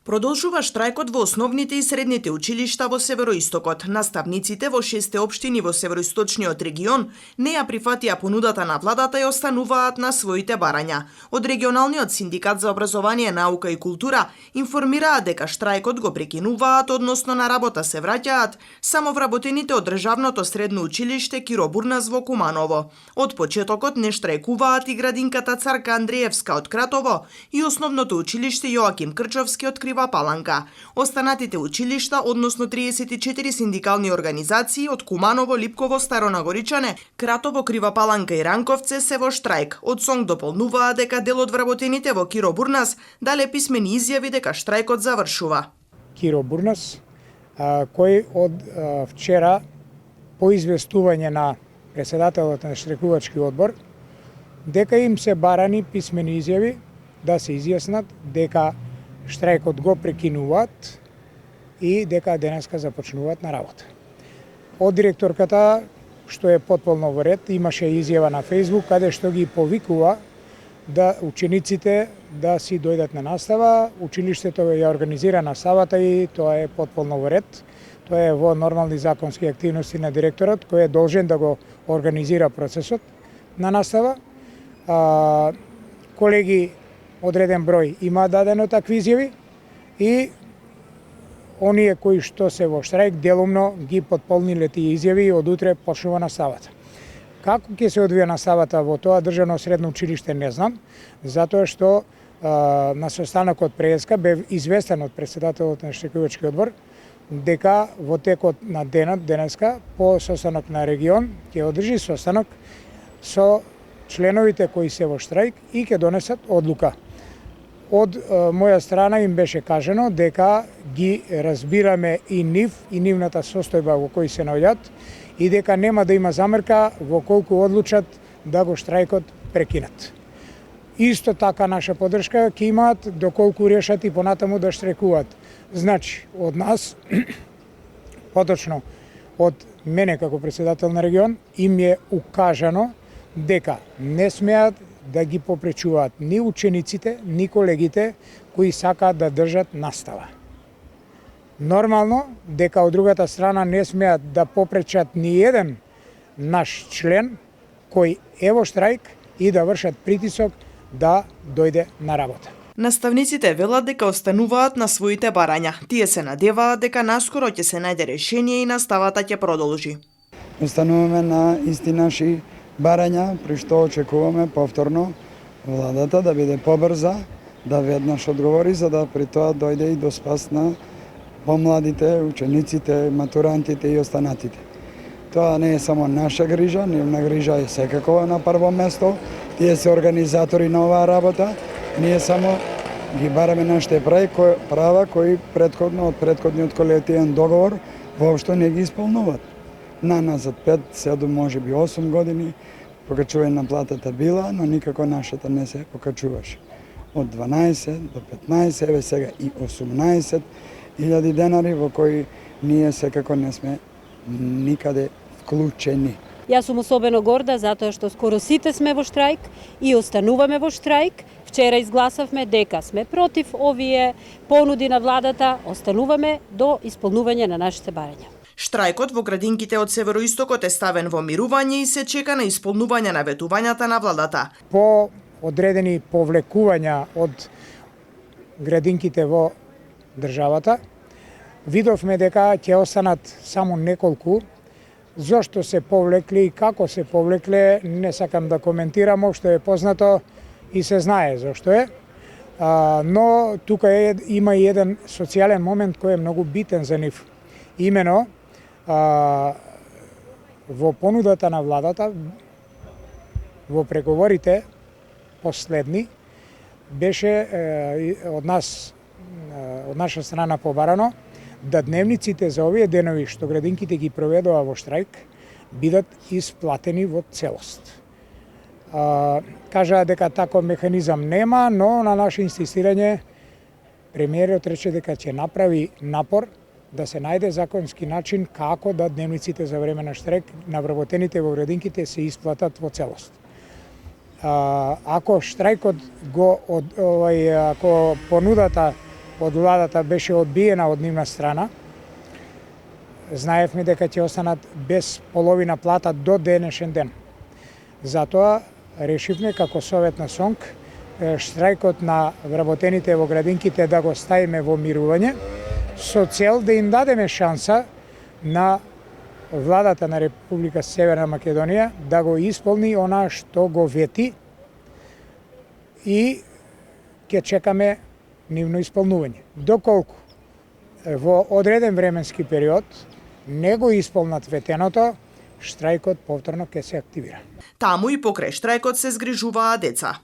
Продолжува штрајкот во основните и средните училишта во Североистокот. Наставниците во 6 општини во Североисточниот регион не ја прифатија понудата на владата и остануваат на своите барања. Од регионалниот синдикат за образование, наука и култура информираат дека штрајкот го прекинуваат, односно на работа се враќаат само вработените од државното средно училиште Киро Бурнас во Куманово. Од почетокот не штрајкуваат и градинката Царка Андреевска од Кратово и основното училиште Јоаким Крчовски од Крива Паланка. Останатите училишта, односно 34 синдикални организации од Куманово, Липково, Старонагоричане, Кратово, Крива Паланка и Ранковце се во штрајк. Од СОНГ дополнуваа дека дел од вработените во Киро Бурнас дале писмени изјави дека штрајкот завршува. Киро Бурнас, кој од вчера по известување на председателот на штрајкувачки одбор дека им се барани писмени изјави да се изјаснат дека штрајкот го прекинуваат и дека денеска започнуваат на работа. Од директорката, што е потполно во ред, имаше изјава на Facebook каде што ги повикува да учениците да си дојдат на настава. Училиштето ја организира наставата и тоа е потполно во ред. Тоа е во нормални законски активности на директорот кој е должен да го организира процесот на настава. Колеги одреден број има дадено такви изјави и оние кои што се во штрајк делумно ги потполниле тие изјави и од утре почнува наставата. Како ќе се одвија наставата во тоа државно средно училиште не знам, затоа што на состанокот преска бев известен од председателот на штрајкувачки одбор дека во текот на денот денеска по состанок на регион ќе одржи состанок со членовите кои се во штрајк и ќе донесат одлука. Од моја страна им беше кажано дека ги разбираме и нив и нивната состојба во кој се наоѓаат и дека нема да има замерка во колку одлучат да го штрајкот прекинат. Исто така наша поддршка ќе имаат доколку решат и понатаму да штрајкуваат. Значи, од нас, поточно од мене како председател на регион, им е укажано дека не смеат да ги попречуваат ни учениците, ни колегите кои сакаат да држат настава. Нормално дека од другата страна не смеат да попречат ни еден наш член кој е во штрајк и да вршат притисок да дојде на работа. Наставниците велат дека остануваат на своите барања. Тие се надеваат дека наскоро ќе се најде решение и наставата ќе продолжи. Остануваме на исти наши барања, при што очекуваме повторно владата да биде побрза, да веднаш одговори, за да при тоа дојде и до спас на помладите, учениците, матурантите и останатите. Тоа не е само наша грижа, нивна грижа е секако на прво место. Тие се организатори на оваа работа. Ние само ги бараме нашите права кои предходно од предходниот колективен договор воопшто не ги исполнуваат. Назад 5, 7, може би 8 години покачување на платата била, но никако нашата не се покачуваше. Од 12 до 15, еве сега и 18.000 денари во кои ние секако не сме никаде вклучени. Јас сум особено горда затоа што скоро сите сме во штрајк и остануваме во штрајк. Вчера изгласавме дека сме против овие понуди на владата, остануваме до исполнување на нашите барања. Штрајкот во градинките од Североистокот е ставен во мирување и се чека на исполнување на ветувањата на владата. По одредени повлекувања од градинките во државата, видовме дека ќе останат само неколку. Зошто се повлекле и како се повлекле, не сакам да коментирам, општо е познато и се знае зошто е. Но тука има и еден социјален момент кој е многу битен за нив. Имено, во понудата на владата, во преговорите последни, беше од наша страна побарано да дневниците за овие денови што градинките ги проведува во штрајк бидат исплатени во целост. Кажаа дека таков механизам нема, но на наше инсистирање премиерот рече дека ќе направи напор да се најде законски начин како да дневниците за време на штрајк на вработените во градинките се исплатат во целост. Ако штрајкот ако понудата од владата беше одбиена од нивна страна. Знаевме дека ќе останат без половина плата до денешен ден. Затоа решивме како Совет на СОНК штрајкот на вработените во градинките да го ставиме во мирување со цел да им дадеме шанса на владата на Република Северна Македонија да го исполни она што го вети и ќе чекаме нивно исполнување. Доколку во одреден временски период не го исполнат ветеното, штрајкот повторно ќе се активира. Таму и покрај штрајкот се згрижуваат деца.